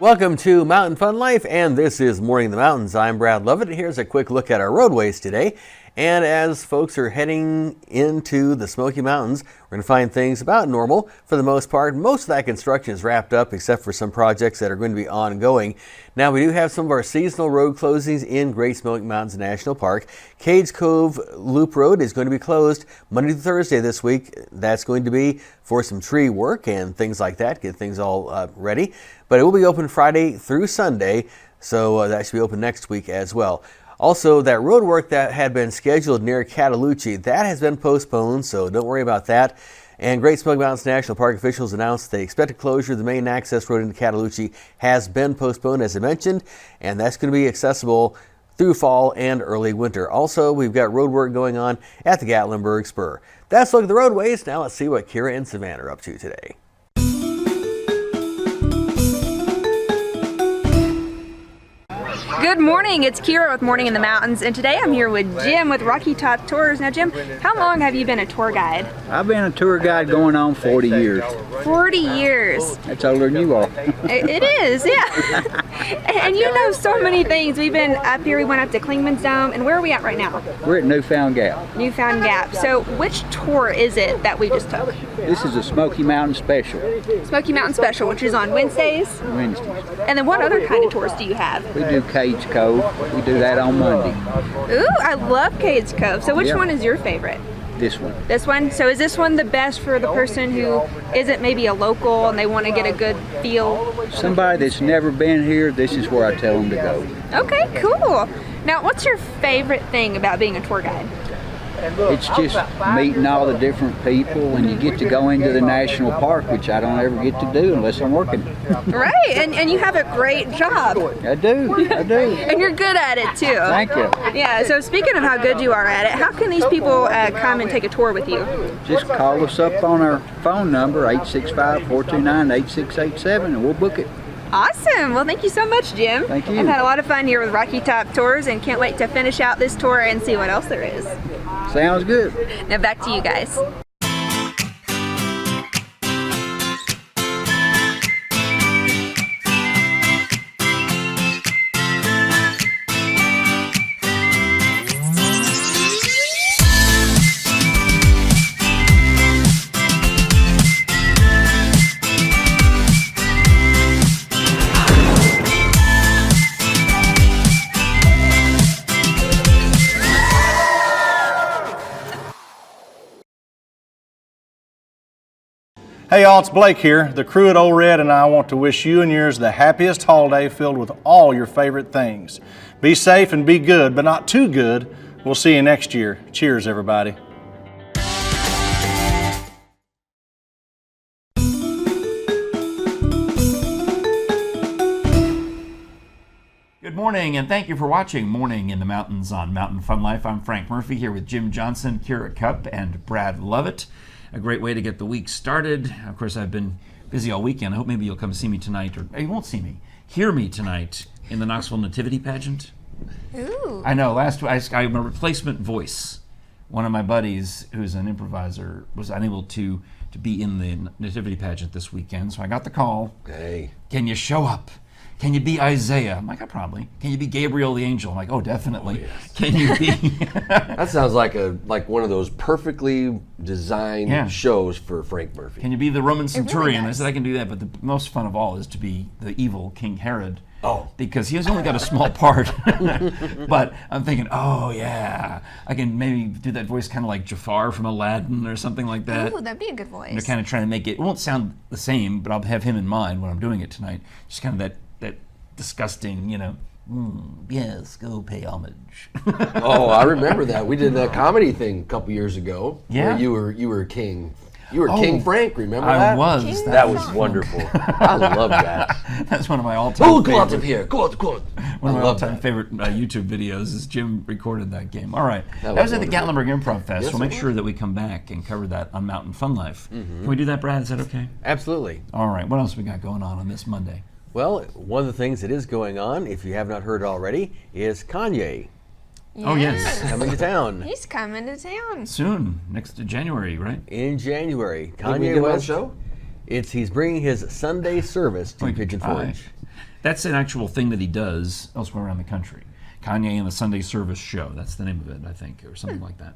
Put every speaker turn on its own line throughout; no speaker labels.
Welcome to Mountain Fun Life, and this is Morning in the Mountains. I'm Brad Lovett. Here's a quick look at our roadways today. And as folks are heading into the Smoky Mountains, we're going to find things about normal for the most part. Most of that construction is wrapped up except for some projects that are going to be ongoing. Now, we do have some of our seasonal road closings in Great Smoky Mountains National Park. Cades Cove Loop Road is going to be closed Monday to Thursday this week. That's going to be for some tree work and things like that, get things all ready. But it will be open Friday through Sunday, so that should be open next week as well. Also, that road work that had been scheduled near Cataloochee, that has been postponed, so don't worry about that. And Great Smoky Mountains National Park officials announced the expected closure of the main access road into Cataloochee has been postponed, as I mentioned, and that's going to be accessible through fall and early winter. Also, we've got road work going on at the Gatlinburg Spur. That's a look at the roadways. Now let's see what Kira and Savannah are up to today.
Good morning, it's Kira with Morning in the Mountains, and today I'm here with Jim with Rocky Top Tours. Now Jim, how long have you been a tour guide?
I've been a tour guide going on 40 years.
40 years.
That's older than you are.
It is, yeah. And you know so many things. We've been up here, we went up to Klingman's Dome, and where are we at right now?
We're at Newfound Gap.
Newfound Gap. So which tour is it that we just took?
This is a Smoky Mountain Special.
Smoky Mountain Special, which is on Wednesdays.
Wednesdays.
And then what other kind of tours do you have?
We do Cades Cove. We do that on Monday.
Ooh, I love Cades Cove. So which one is your favorite?
This one.
This one? So is this one the best for the person who isn't maybe a local and they want to get a good feel?
Somebody that's never been here, this is where I tell them to go.
Okay, cool. Now, what's your favorite thing about being a tour guide?
It's just meeting all the different people, and you get to go into the national park, which I don't ever get to do unless I'm working.
Right, and you have a great job.
I do.
And you're good at it too.
Thank you.
Yeah, so speaking of how good you are at it, how can these people come and take a tour with you?
Just call us up on our phone number, 865-429-8687, and we'll book it.
Awesome. Well, thank you so much, Jim.
Thank you.
I've had a lot of fun here with Rocky Top Tours and can't wait to finish out this tour and see what else there is.
Sounds good.
Now back to you guys.
Hey y'all, it's Blake here. The crew at Old Red and I want to wish you and yours the happiest holiday filled with all your favorite things. Be safe and be good, but not too good. We'll see you next year. Cheers, everybody.
Good morning, and thank you for watching Morning in the Mountains on Mountain Fun Life. I'm Frank Murphy here with Jim Johnson, Kira Cupp, and Brad Lovett. A great way to get the week started. Of course, I've been busy all weekend. I hope maybe you'll come see me tonight, or you won't see me, hear me tonight in the Knoxville Nativity Pageant.
Ooh.
I know, I'm a replacement voice. One of my buddies, who's an improviser, was unable to be in the Nativity Pageant this weekend, so I got the call.
Hey.
Can you show up? Can you be Isaiah? I'm like, probably. Can you be Gabriel the angel? I'm like, oh, definitely.
Oh, yes.
Can you be?
That sounds like one of those perfectly designed shows for Frank Murphy.
Can you be the Roman centurion?
Really
I said I can do that, but the most fun of all is to be the evil King Herod.
Oh.
Because he's only got a small part. But I'm thinking, oh yeah, I can maybe do that voice kind of like Jafar from Aladdin or something like that.
Ooh, that'd be a good voice.
And they're kind of trying to make it won't sound the same, but I'll have him in mind when I'm doing it tonight. Just kind of that disgusting, yes, go pay homage.
Oh, I remember that. We did that comedy thing a couple years ago.
Yeah.
Where you were King. You were King Frank, remember
I
that?
was.
That was wonderful. I love that.
That's one of my all-time
Oh,
favorite.
go out of here. Go out.
One of my all-time favorite YouTube videos is Jim recorded that game. All right. That was at the
wonderful.
Gatlinburg Improv Fest.
Yes,
We'll make
it
sure that we come back and cover that on Mountain Fun Life. Can we do that, Brad? Is that okay?
Absolutely.
All right. What else we got going on this Monday?
Well, one of the things that is going on, if you have not heard already, is Kanye
Oh, yes.
coming to town
He's coming to town.
Soon, next to January, right?
in January.
Did we get
Kanye
that
West.
show?
He's bringing his Sunday service to Pigeon
25.
Forge.
That's an actual thing that he does elsewhere around the country. Kanye and the Sunday Service Show. That's the name of it, I think, or something like that.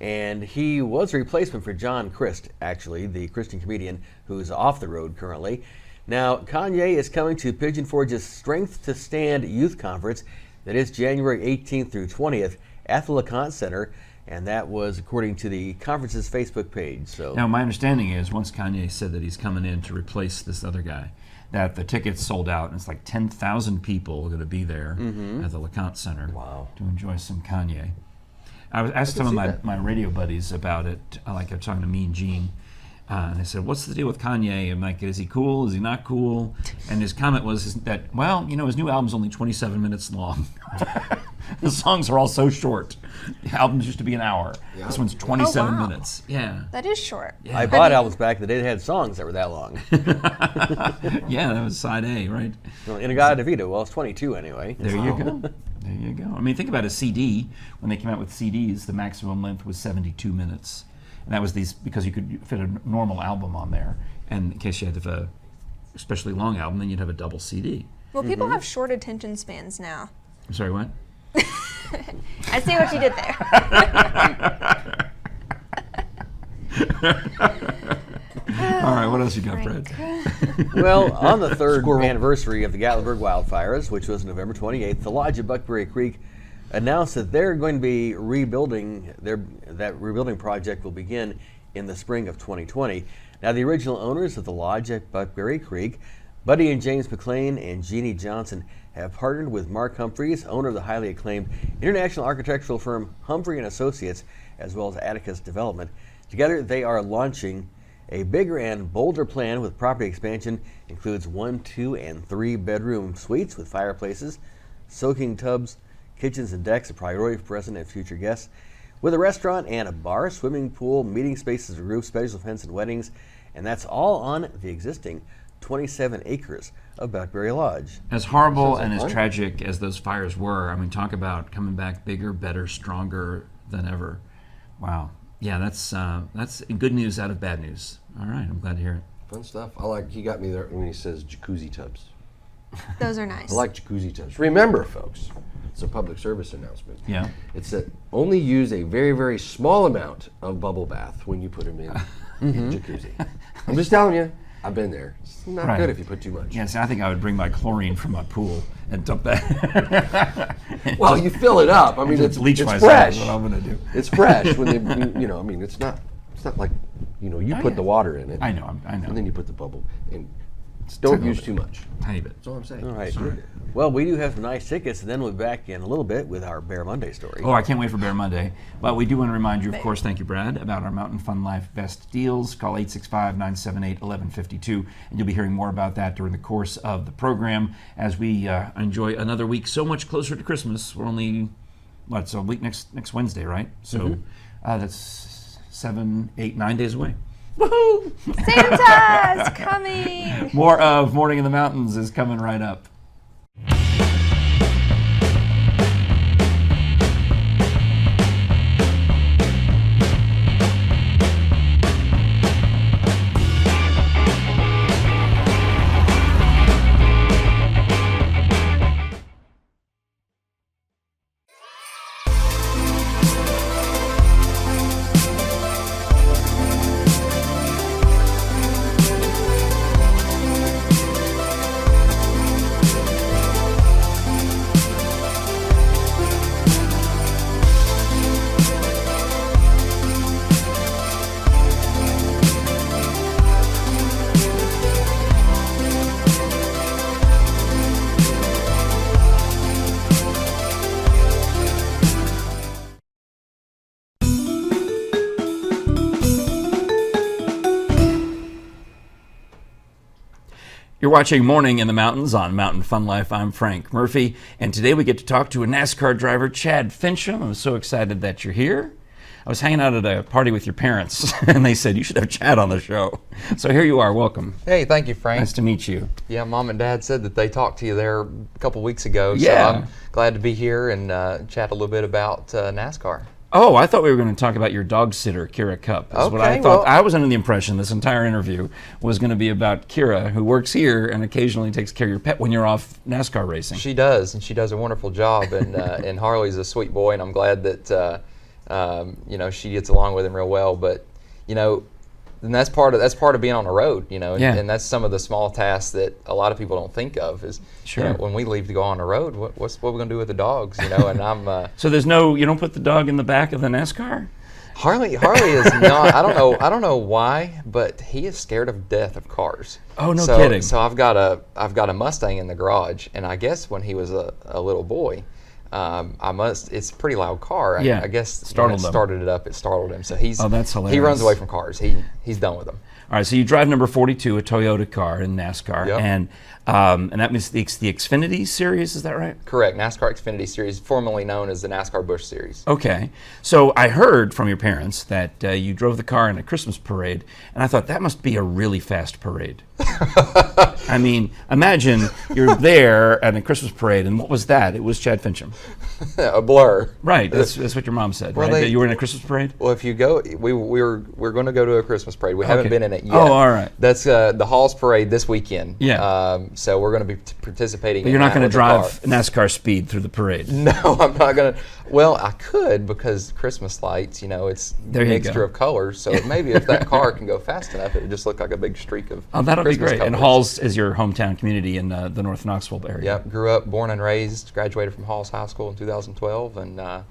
And he was a replacement for John Crist, actually, the Christian comedian who's off the road currently. Now, Kanye is coming to Pigeon Forge's Strength to Stand Youth Conference. That is January 18th through 20th at the LeConte Center. And that was according to the conference's Facebook page. So
now, my understanding is once Kanye said that he's coming in to replace this other guy, that the tickets sold out, and it's like 10,000 people are going to be there at the LeConte Center to enjoy some Kanye. I was asked some of my radio buddies about it. I was talking to Mean Gene, and they said, "What's the deal with Kanye?" I'm like, "Is he cool? Is he not cool?" And his comment was that, well, his new album's only 27 minutes long. The songs are all so short. The albums used to be an hour. Yeah. This one's 27 minutes. Yeah.
That is short.
Yeah. I bought albums back in the day that had songs that were that long.
Yeah, that was side A, right?
Well, Inagata DeVito, well, it's 22 anyway.
There you go. There you go. I mean, think about a CD. When they came out with CDs, the maximum length was 72 minutes. And that was because you could fit a normal album on there. And in case you had to have a especially long album, then you'd have a double CD.
Well, people have short attention spans now.
I'm sorry, what?
I see what you did there.
All right, what else you got, Fred?
Well, on the third anniversary of the Gatlinburg wildfires, which was November 28th, the Lodge at Buckberry Creek announced that they're going to be rebuilding. That rebuilding project will begin in the spring of 2020. Now, the original owners of the Lodge at Buckberry Creek, Buddy and James McLean and Jeannie Johnson, have partnered with Mark Humphreys, owner of the highly acclaimed international architectural firm Humphrey and Associates, as well as Atticus Development. Together, they are launching a bigger and bolder plan with property expansion. Includes 1, 2, and 3 bedroom suites with fireplaces, soaking tubs, kitchens and decks, a priority for present and future guests, with a restaurant and a bar, swimming pool, meeting spaces, a roof, special events and weddings, and that's all on the existing 27 acres of Buckberry Lodge.
As horrible and as tragic as those fires were, I mean, talk about coming back bigger, better, stronger than ever. Wow. Yeah, that's good news out of bad news. All right, I'm glad to hear it.
Fun stuff. He got me there when he says jacuzzi tubs.
Those are nice.
I like jacuzzi tubs. Remember, folks, it's a public service announcement.
Yeah.
It's that only use a very, very small amount of bubble bath when you put them in jacuzzi. I'm just telling you. I've been there. It's not good if you put too much.
Yeah, see, I think I would bring my chlorine from my pool and dump that.
Well, you fill it up. I mean, it's
fresh.
That's
what I'm gonna do.
It's fresh when they, I mean, it's not like, you put the water in it.
I know.
And then you put the bubble in. Don't use too much.
Tiny bit.
That's all I'm saying.
All right. Well, we do have some nice tickets, and then we'll be back in a little bit with our Bear Monday story.
Oh, I can't wait for Bear Monday. But we do want to remind you, of course, thank you, Brad, about our Mountain Fun Life best deals. Call 865-978-1152, and you'll be hearing more about that during the course of the program as we enjoy another week so much closer to Christmas. We're only, it's a week next Wednesday, right? So that's 7, 8, 9 days away.
Woohoo! Santa's coming!
More of Morning in the Mountains is coming right up. You're watching Morning in the Mountains on Mountain Fun Life. I'm Frank Murphy, and today we get to talk to a NASCAR driver, Chad Fincham. I'm so excited that you're here. I was hanging out at a party with your parents, and they said you should have Chad on the show. So here you are. Welcome.
Hey, thank you, Frank.
Nice to meet you.
Yeah, Mom and Dad said that they talked to you there a couple weeks ago.
Yeah.
So I'm glad to be here and chat a little bit about NASCAR.
Oh, I thought we were going to talk about your dog sitter, Kira Cup. That's what I
Okay,
thought.
well-
I was under the impression this entire interview was going to be about Kira, who works here and occasionally takes care of your pet when you're off NASCAR racing.
She does, and she does a wonderful job. And and Harley's a sweet boy, and I'm glad that she gets along with him real well. But and that's part of being on the road,
Yeah.
and that's some of the small tasks that a lot of people don't think of. Is
Sure.
when we leave to go on the road, what we're going to do with the dogs, And I'm
So you don't put the dog in the back of the NASCAR?
Harley is not. I don't know why, but he is scared of death of cars.
Oh, no kidding.
So I've got a Mustang in the garage, and I guess when he was a little boy, it's a pretty loud car.
Yeah,
I guess
startled
when it
him.
started it up, it startled him. So he's
that's
he
hilarious.
runs away from cars. He's done with them.
All right, so you drive number 42, a Toyota car in NASCAR,
Yep.
and that means the Xfinity Series, is that right?
Correct. NASCAR Xfinity Series, formerly known as the NASCAR Busch Series.
Okay, so I heard from your parents that you drove the car in a Christmas parade, and I thought that must be a really fast parade. I mean, imagine you're there at a Christmas parade, and what was that? It was Chad Fincham.
A blur.
Right, that's what your mom said,
Well,
right? That you were in a Christmas parade?
Well, if you go, we're going to go to a Christmas parade. We haven't
Okay.
been in it yet.
Oh, all right.
That's the Halls Parade this weekend.
Yeah.
So we're going to be participating.
But you're
in
not
that
going to
with the
drive
car.
NASCAR speed through the parade.
No, I'm not going to. Well, I could because Christmas lights. It's
There
a
you
mixture
go.
of colors. So maybe if that car can go fast enough, it would just look like a big streak of.
Oh, that'll
Christmas
be great. And
colors.
Halls is your hometown community in the North Knoxville area.
Yep. Grew up, born and raised, graduated from Halls High School in 2012, and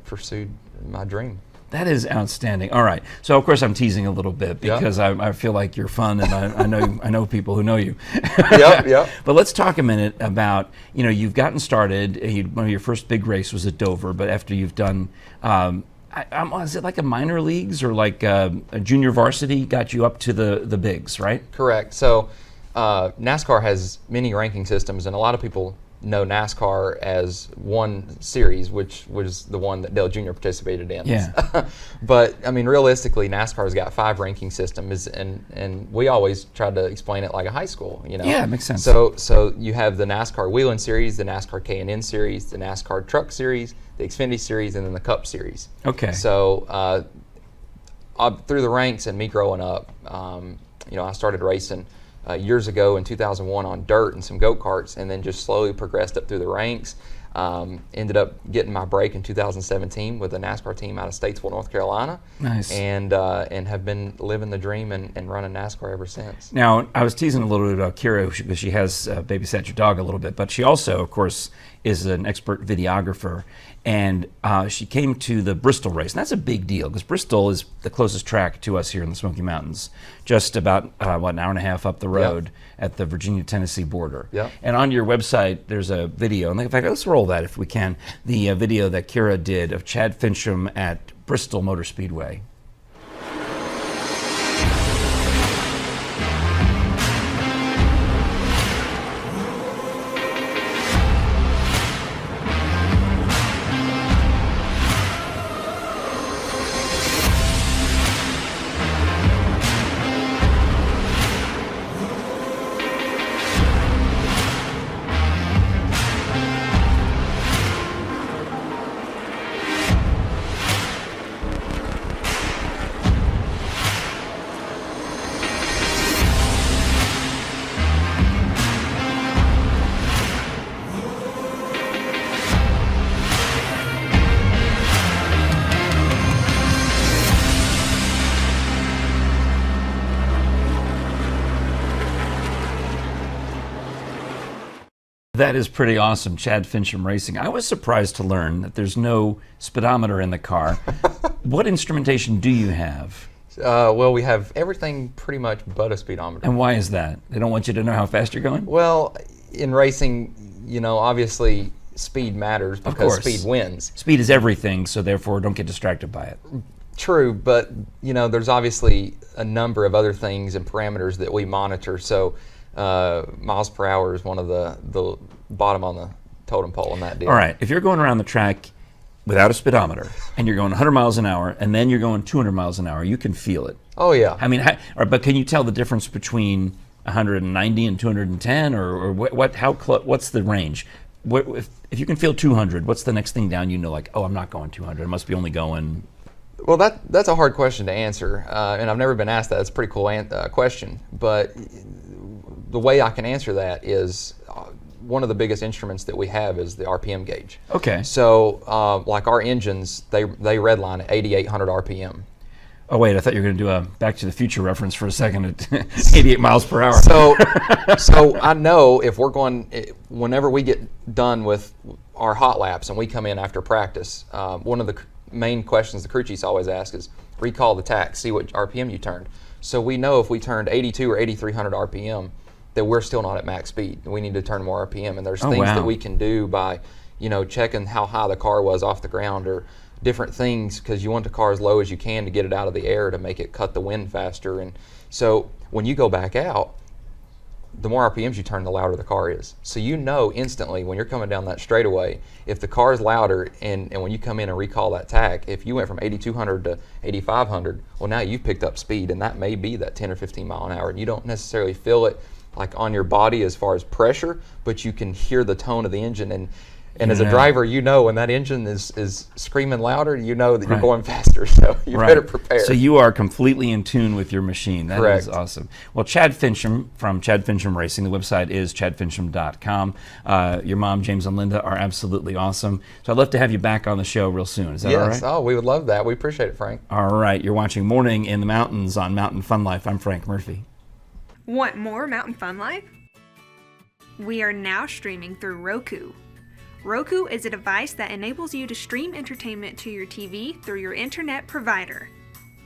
pursued my dream.
That is outstanding. All right. So of course I'm teasing a little bit
Yeah.
because I feel like you're fun and I know people who know you.
Yep.
But let's talk a minute about you've gotten started. One of your first big race was at Dover, but after you've done. Is it like a minor leagues or like a junior varsity got you up to the bigs, right?
Correct. So NASCAR has many ranking systems, and a lot of people know NASCAR as one series, which was the one that Dale Jr. participated in.
Yeah.
But I mean, realistically, NASCAR's got 5 ranking systems, and we always tried to explain it like a high school.
Yeah, it makes sense.
So you have the NASCAR Wheeling Series, the NASCAR K&N Series, the NASCAR Truck Series, the Xfinity Series, and then the Cup Series.
Okay.
So through the ranks and me growing up, I started racing years ago in 2001 on dirt and some go-karts, and then just slowly progressed up through the ranks. Ended up getting my break in 2017 with a NASCAR team out of Statesville, North Carolina.
Nice.
And have been living the dream and running NASCAR ever since.
Now, I was teasing a little bit about Kira because she has babysat your dog a little bit, but she also, of course, is an expert videographer. And she came to the Bristol race. And that's a big deal because Bristol is the closest track to us here in the Smoky Mountains, just about, an hour and a half up the road at the Virginia-Tennessee border.
Yep.
And on your website, there's a video. And in fact, let's roll that if we can. The video that Kira did of Chad Fincham at Bristol Motor Speedway. That is pretty awesome, Chad Fincham Racing. I was surprised to learn that there's no speedometer in the car. What instrumentation do you have?
Well, we have everything pretty much but a speedometer.
And why is that? They don't want you to know how fast you're going?
Well, in racing, obviously speed matters because
course.
speed wins.
Speed is everything, so therefore don't get distracted by it.
True, but there's obviously a number of other things and parameters that we monitor. So miles per hour is one of the bottom on the totem pole in that deal.
All right, if you're going around the track without a speedometer and you're going 100 miles an hour and then you're going 200 miles an hour, you can feel it.
Oh yeah.
I mean, but can you tell the difference between 190 and 210, or what? What's the range? if you can feel 200, what's the next thing down? You know, like, oh, I'm not going 200. I must be only going.
Well, that's a hard question to answer, and I've never been asked that. It's a pretty cool question, but the way I can answer that is one of the biggest instruments that we have is the RPM gauge.
Okay.
So, like our engines, they redline at 8,800 RPM.
Oh wait, I thought you were going to do a Back to the Future reference for a second at 88 miles per hour.
So I know if we're going, whenever we get done with our hot laps and we come in after practice, one of the main questions the crew chiefs always ask is recall the tach, see what RPM you turned. So we know if we turned 82 or 8,300 RPM that we're still not at max speed. We need to turn more RPM, and there's things that we can do by, checking how high the car was off the ground or different things, because you want the car as low as you can to get it out of the air to make it cut the wind faster. And so when you go back out, the more RPMs you turn, the louder the car is. So you know instantly when you're coming down that straightaway, if the car is louder, and when you come in and recall that tach, if you went from 8,200 to 8,500, well, now you've picked up speed, and that may be that 10 or 15 mile an hour. And you don't necessarily feel it like on your body as far as pressure, but you can hear the tone of the engine. And as a driver, when that engine is screaming louder, you know that you're going faster. So you better prepare.
So you are completely in tune with your machine. That
Correct.
is awesome. Well, Chad Fincham from Chad Fincham Racing, the website is chadfincham.com. Your mom, James and Linda, are absolutely awesome. So I'd love to have you back on the show real soon. Is that all right?
Yes. Oh, we would love that. We appreciate it, Frank.
All right. You're watching Morning in the Mountains on Mountain Fun Life. I'm Frank Murphy.
Want more Mountain Fun Life? We are now streaming through Roku. Roku is a device that enables you to stream entertainment to your TV through your internet provider.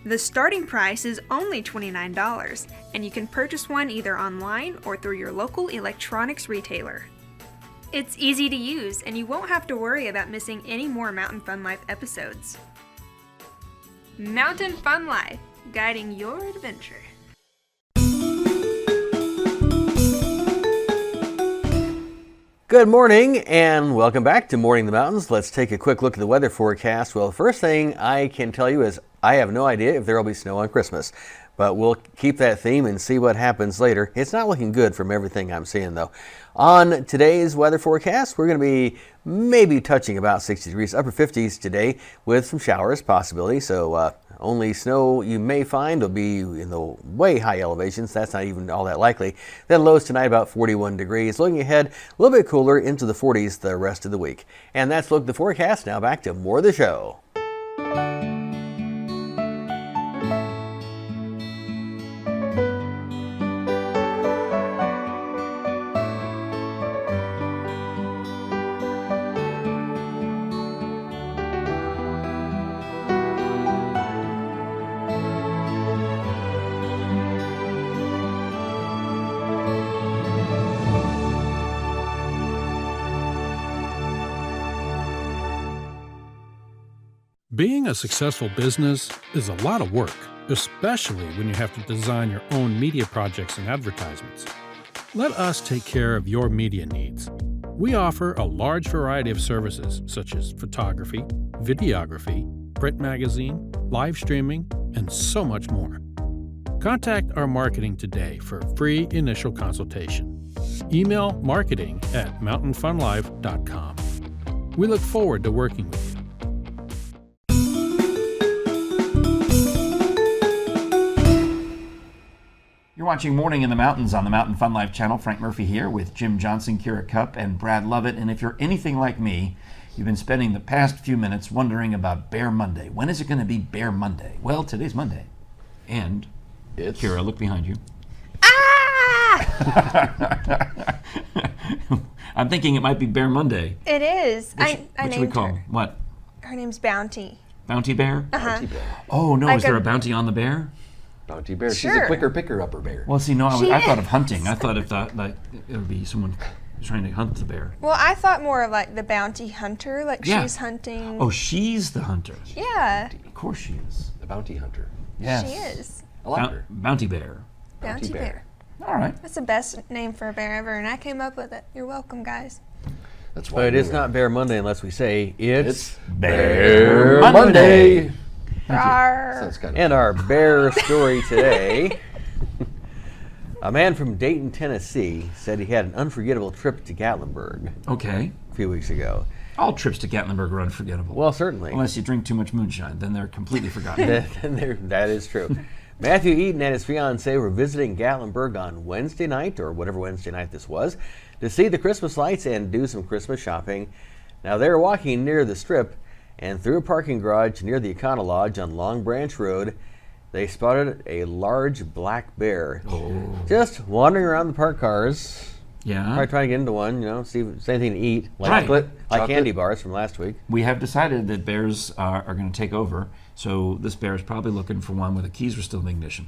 The starting price is only $29, and you can purchase one either online or through your local electronics retailer. It's easy to use, and you won't have to worry about missing any more Mountain Fun Life episodes. Mountain Fun Life, guiding your adventure.
Good morning and welcome back to Morning in the Mountains. Let's take a quick look at the weather forecast. Well, the first thing I can tell you is I have no idea if there will be snow on Christmas, but we'll keep that theme and see what happens later. It's not looking good from everything I'm seeing, though. On today's weather forecast, we're going to be maybe touching about 60 degrees, upper 50s today with some showers possibility. So only snow you may find will be in the way high elevations. That's not even all that likely. Then lows tonight about 41 degrees. Looking ahead, a little bit cooler into the 40s the rest of the week. And that's look at the forecast. Now back to more of the show.
Being a successful business is a lot of work, especially when you have to design your own media projects and advertisements. Let us take care of your media needs. We offer a large variety of services such as photography, videography, print magazine, live streaming, and so much more. Contact our marketing today for a free initial consultation. Email marketing@mountainfunlife.com. We look forward to working with you.
You're watching Morning in the Mountains on the Mountain Fun Life channel. Frank Murphy here with Jim Johnson, Kira Cupp, and Brad Lovett. And if you're anything like me, you've been spending the past few minutes wondering about Bear Monday. When is it going to be Bear Monday? Well, today's Monday. And, Kira, look behind you.
Ah!
I'm thinking it might be Bear Monday.
It is.
What should we call her? What?
Her name's Bounty.
Bounty Bear?
Uh-huh.
Bounty bear.
Oh, no. Is there a bounty on the bear?
Bounty bear.
Sure.
She's a quicker picker-upper bear.
Well, see, no,
She
I thought
is.
of hunting. I thought if that, like, it would be someone trying to hunt the bear.
Well, I thought more of like the bounty hunter, like
Yeah.
she's hunting.
Oh, she's the hunter.
Yeah,
Of course she is.
The bounty hunter.
Yes.
she is.
I like her.
Bounty Bear.
Bounty bear.
All right.
That's the best name for a bear ever, and I came up with it. You're welcome, guys.
That's why
But
we
it's
were-
not Bear Monday unless we say it's
Bear
Monday.
Rawr.
Sounds kind of
And our bear story today. A man from Dayton, Tennessee said he had an unforgettable trip to Gatlinburg
Okay.
a few weeks ago.
All trips to Gatlinburg are unforgettable.
Well, certainly.
Unless you drink too much moonshine, then they're completely forgotten.
That is true. Matthew Eaton and his fiancee were visiting Gatlinburg on Wednesday night, or whatever Wednesday night this was, to see the Christmas lights and do some Christmas shopping. Now, they were walking near the Strip, and through a parking garage near the Econo Lodge on Long Branch Road, they spotted a large black bear just wandering around the parked cars.
Yeah.
Probably trying to get into one, see if there's anything to eat, like
Right.
like candy bars from last week.
We have decided that bears are going to take over, so this bear is probably looking for one where the keys were still in the ignition.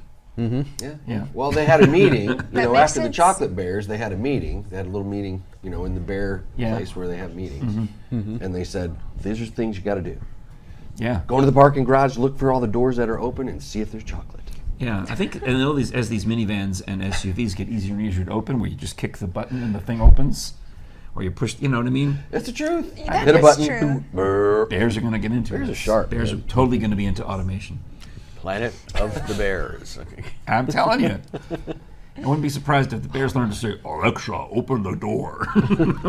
Yeah. Well, they had a meeting,
makes
after the
sense.
chocolate bears, they had a meeting. They had a little meeting, in the bear
Yeah.
place where they have meetings. And they said, these are things you got to do.
Yeah.
Go into the parking garage, look for all the doors that are open, and see if there's chocolate.
Yeah, I think as these minivans and SUVs get easier and easier to open, where you just kick the button and the thing opens, or you push, you know what I mean?
It's the truth.
That
Hit a
is
button.
true.
Brr.
Bears are going to get into it.
Bears are sharp,
Bears
man.
are totally going to be into automation.
Planet of the Bears. Okay.
I'm telling you. I wouldn't be surprised if the bears learned to say, Alexa, open the door.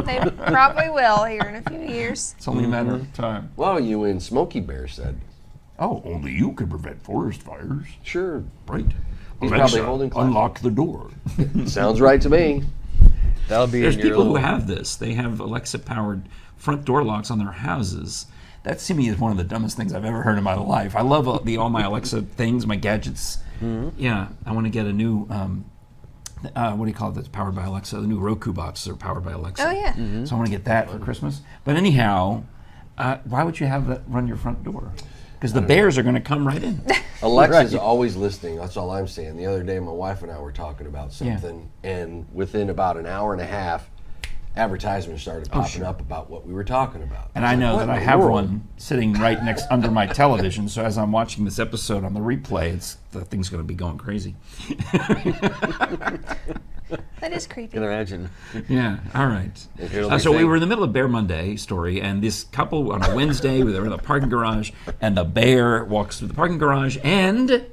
They probably will here in a few years.
It's only a matter of time.
Well, you and Smokey Bear said,
Oh, only you can prevent forest fires.
sure,
Right.
He's
Alexa,
probably holding clap.
unlock the door.
sounds right to me.
That'll be
There's
in your
people who
little-
have this. They have Alexa-powered front door locks on their houses. That to me is one of the dumbest things I've ever heard in my life. I love all my Alexa things, my gadgets. Yeah, I want to get a new, what do you call it that's powered by Alexa? The new Roku boxes are powered by Alexa.
Oh, yeah.
So I want to get that for Christmas. But anyhow, why would you have that run your front door? Because the bears are going to come right in.
Alexa's always listening. That's all I'm saying. The other day, my wife and I were talking about something, and within about an hour and a half, advertisements started popping up about what we were talking about.
And I know
What
that I
in the
have
world?
one sitting right next under my television. So as I'm watching this episode on the replay, the thing's going to be going crazy.
That is creepy.
Can imagine.
Yeah, all right.
It'll be
So we
fake.
were in the middle of Bear Monday story, and this couple on a Wednesday, they were in the parking garage, and the bear walks through the parking garage, and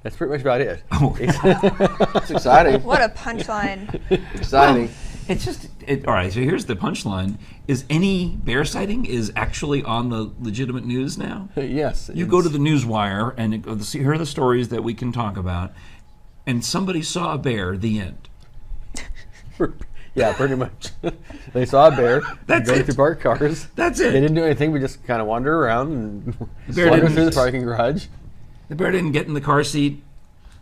That's pretty much about it.
It's exciting.
What a punchline.
Exciting.
it's just, all right, so here's the punchline. Is any bear sighting is actually on the legitimate news now?
Yes.
You go to the Newswire, and here are the stories that we can talk about, and somebody saw a bear, the end.
Yeah, pretty much. They saw a bear
That's
going
it.
through parked cars.
That's it.
They didn't do anything, but just kind of wander around and
bear
wander
didn't-
through the parking garage.
The bear didn't get in the car seat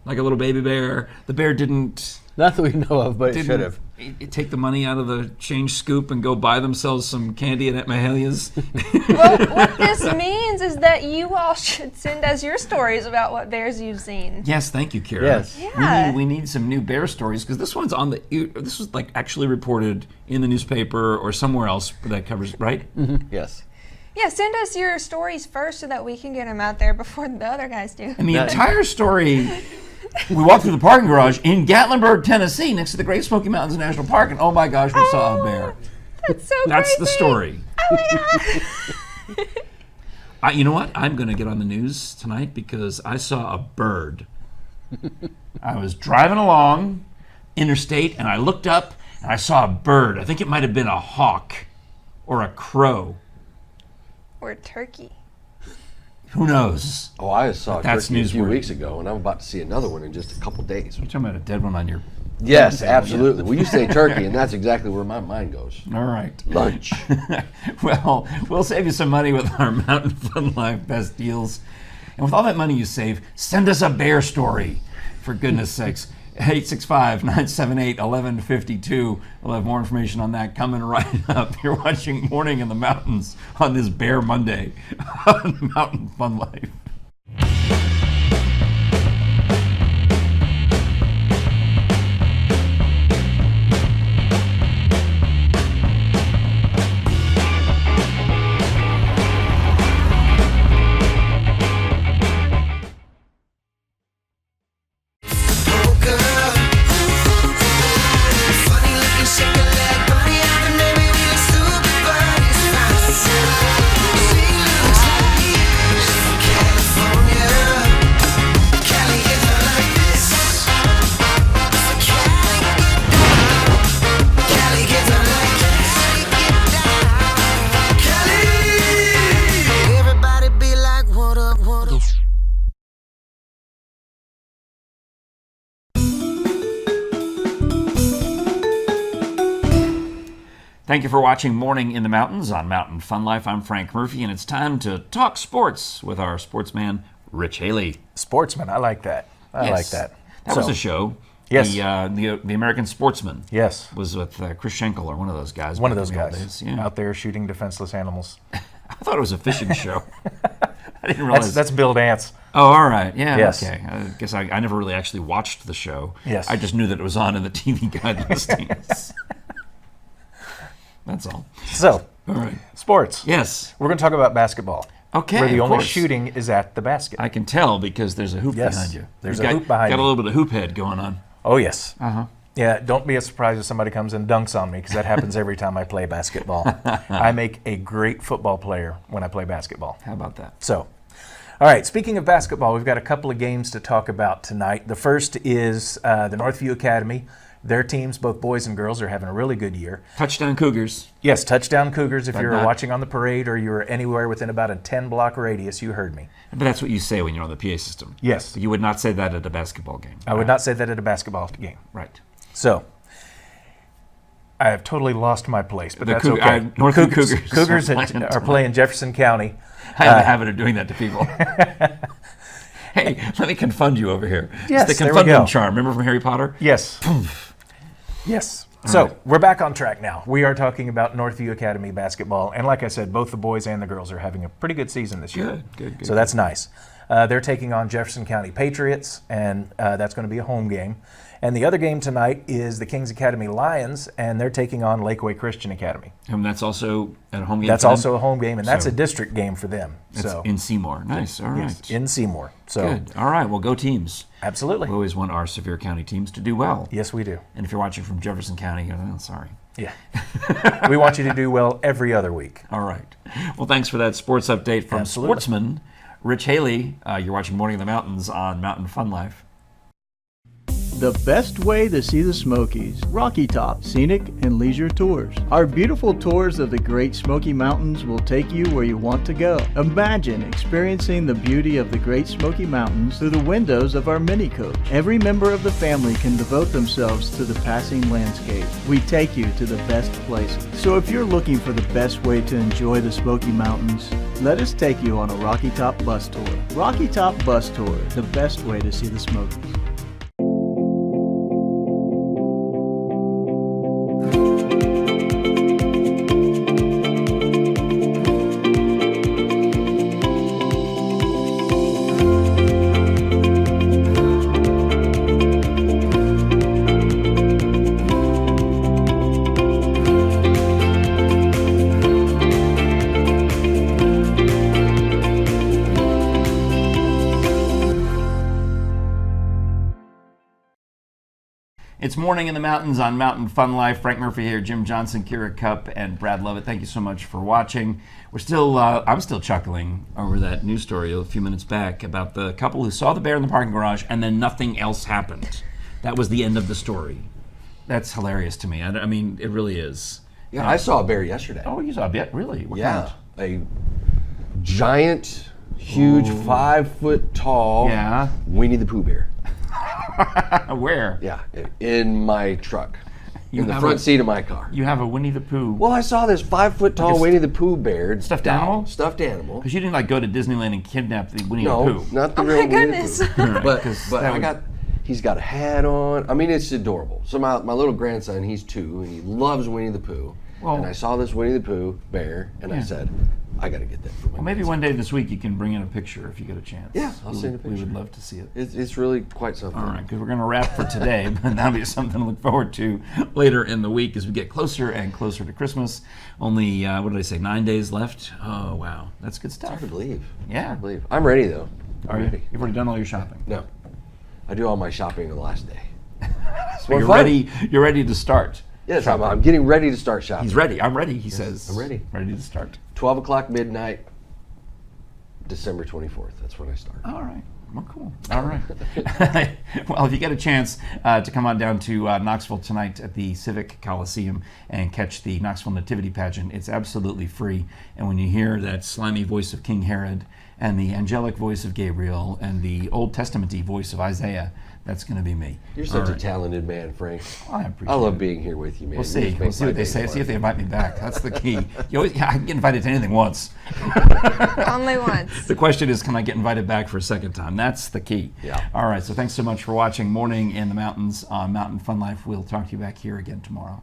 like a little baby bear. The bear didn't
Not that we know of, but it should have.
take the money out of the change scoop and go buy themselves some candy at Aunt Mahalia's.
Well, what this means is that you all should send us your stories about what bears you've seen.
Yes, thank you, Kira.
Yes.
Yeah.
We need some new bear stories because this one's on the. This was like actually reported in the newspaper or somewhere else that covers, right?
Yes.
Yeah, send us your stories first so that we can get them out there before the other guys do.
And the entire story. We walked through the parking garage in Gatlinburg, Tennessee, next to the Great Smoky Mountains National Park, and oh my gosh, we saw a bear.
That's so
That's the
crazy.
story.
Oh my god.
You know what? I'm going to get on the news tonight because I saw a bird. I was driving along interstate and I looked up and I saw a bird. I think it might have been a hawk or a crow.
Or a turkey.
Who knows?
Oh, I saw a
That's
turkey a few
newsworthy.
weeks ago, and I'm about to see another one in just a couple days.
You're talking about a dead one on your.
Yes, absolutely. Well, you say turkey, and that's exactly where my mind goes.
All right.
Lunch.
Well, we'll save you some money with our Mountain Fun Life best deals. And with all that money you save, send us a bear story, for goodness sakes. 865-978-1152. We'll have more information on that coming right up. You're watching Morning in the Mountains on this Bear Monday on Mountain Fun Life. Thank you for watching Morning in the Mountains on Mountain Fun Life. I'm Frank Murphy, and it's time to talk sports with our sportsman, Rich Haley.
Sportsman, I like that. I like that.
That was a show.
Yes.
The American Sportsman.
Yes.
Was with Chris Schenkel or one of those guys.
One of those
back in the old
guys
days. Yeah.
out there shooting defenseless animals.
I thought it was a fishing show. I didn't realize.
That's Bill Dance.
Oh, all right. Yeah.
Yes.
Okay. I guess I never really actually watched the show.
Yes.
I just knew that it was on in the TV guide listings. That's all.
So,
All right.
sports.
Yes.
We're going to talk about basketball.
Okay.
Where the
of
only
course.
shooting is at the basket.
I can tell because there's a hoop
Yes,
behind you.
there's
You've
a hoop behind
Got a
me.
little bit of hoop head going on.
Oh, yes.
Uh-huh.
Yeah, don't be surprised if somebody comes and dunks on me, because that happens every time I play basketball. I make a great football player when I play basketball.
How about that?
So, all right, speaking of basketball, we've got a couple of games to talk about tonight. The first is the Northview Academy. Their teams, both boys and girls, are having a really good year.
Touchdown Cougars.
Yes, touchdown Cougars. If
But
you're
not-
watching on the parade or you're anywhere within about a 10-block radius, you heard me.
But that's what you say when you're on the PA system.
Yes.
You would not say that at a basketball game.
I would not say that at a basketball game.
Right.
So, I have totally lost my place, but
The
that's
Coug-
okay.
Northview Cougars
Cougars
are playing
are playing Jefferson County.
I have a habit of doing that to people. Hey, let me confund you over here.
Yes,
it's the
there we
confundum
go.
charm. Remember from Harry Potter?
Yes. Yes. So,
right.
we're back on track now. We are talking about Northview Academy basketball. And like I said, both the boys and the girls are having a pretty good season this year.
Good.
So that's nice. They're taking on Jefferson County Patriots, and that's going to be a home game. And the other game tonight is the Kings Academy Lions, and they're taking on Lakeway Christian Academy.
And that's also at a home game.
That's
for them?
also a home game, and that's
So-
a district game for them.
That's
So
in Seymour. Nice. All right.
yes, in Seymour. So
Good. All right. Well, go teams.
absolutely.
We always want our Sevier County teams to do well.
Yes, we do.
And if you're watching from Jefferson County, oh, sorry.
Yeah. We want you to do well every other week.
All right. Well, thanks for that sports update from
Absolutely.
sportsman Rich Haley. You're watching Morning in the Mountains on Mountain Fun Life.
The best way to see the Smokies, Rocky Top, Scenic and Leisure Tours. Our beautiful tours of the Great Smoky Mountains will take you where you want to go. Imagine experiencing the beauty of the Great Smoky Mountains through the windows of our mini coach. Every member of the family can devote themselves to the passing landscape. We take you to the best places. So if you're looking for the best way to enjoy the Smoky Mountains, let us take you on a Rocky Top bus tour. Rocky Top Bus Tour, the best way to see the Smokies.
It's Morning in the Mountains on Mountain Fun Life. Frank Murphy here, Jim Johnson, Kira Cup, and Brad Lovett. Thank you so much for watching. I'm still chuckling over that news story a few minutes back about the couple who saw the bear in the parking garage and then nothing else happened. That was the end of the story. That's hilarious to me. I mean, it really is.
Yeah, I saw a bear yesterday.
Oh, you saw a bear? Really? What
Yeah, a giant, huge, 5 foot tall
Yeah.
Winnie the Pooh bear.
kind? Where?
Yeah, in my truck, in the
have
front
a-
seat of my car.
You have a Winnie the Pooh.
Well, I saw this 5 foot tall
Like a
Winnie the Pooh bear.
Stuffed
doll,
animal?
Stuffed animal.
Because you didn't like go to Disneyland and kidnap the Winnie
No,
the Pooh.
not the
Oh
real
my
Winnie
goodness.
the Pooh. But
'cause
but
that
he's got a hat on. I mean, it's adorable. So my little grandson, he's 2, and he loves Winnie the Pooh.
Well-
and I saw this Winnie the Pooh bear, and I
Yeah.
said, I got to get that for my
Well, maybe one day this week you can bring in a picture if you get a chance.
Yeah, I'll send a
We would
picture.
love to see it.
It's really quite something.
All right, because we're going to wrap for today, but that'll be something to look forward to later in the week as we get closer and closer to Christmas. Only, what did I say, 9 days left? Oh, wow. That's good
It's hard
stuff.
to believe.
Yeah.
I believe. I'm ready though.
Are you?
ready.
You've already done all your shopping.
No, I do all my shopping on the last day.
So you're ready. You're ready to start.
Yes,
shopping.
I'm getting ready to start shopping.
He's ready. I'm ready. He says.
I'm ready.
Ready to start.
12 o'clock midnight, December 24th. That's when I start.
All right. Well, cool. All right. Well, if you get a chance to come on down to Knoxville tonight at the Civic Coliseum and catch the Knoxville Nativity Pageant, it's absolutely free. And when you hear that slimy voice of King Herod and the angelic voice of Gabriel and the Old Testament-y voice of Isaiah. That's going to be me.
You're such a talented man, Frank.
I appreciate
I love
it.
being here with you, man.
We'll see.
You
We'll
just
see
make
what
my
they
day
say.
fun.
See if they invite me back. That's the key. I can get invited to anything once.
Only once.
The question is, can I get invited back for a second time? That's the key.
Yeah.
All right. So thanks so much for watching Morning in the Mountains on Mountain Fun Life. We'll talk to you back here again tomorrow.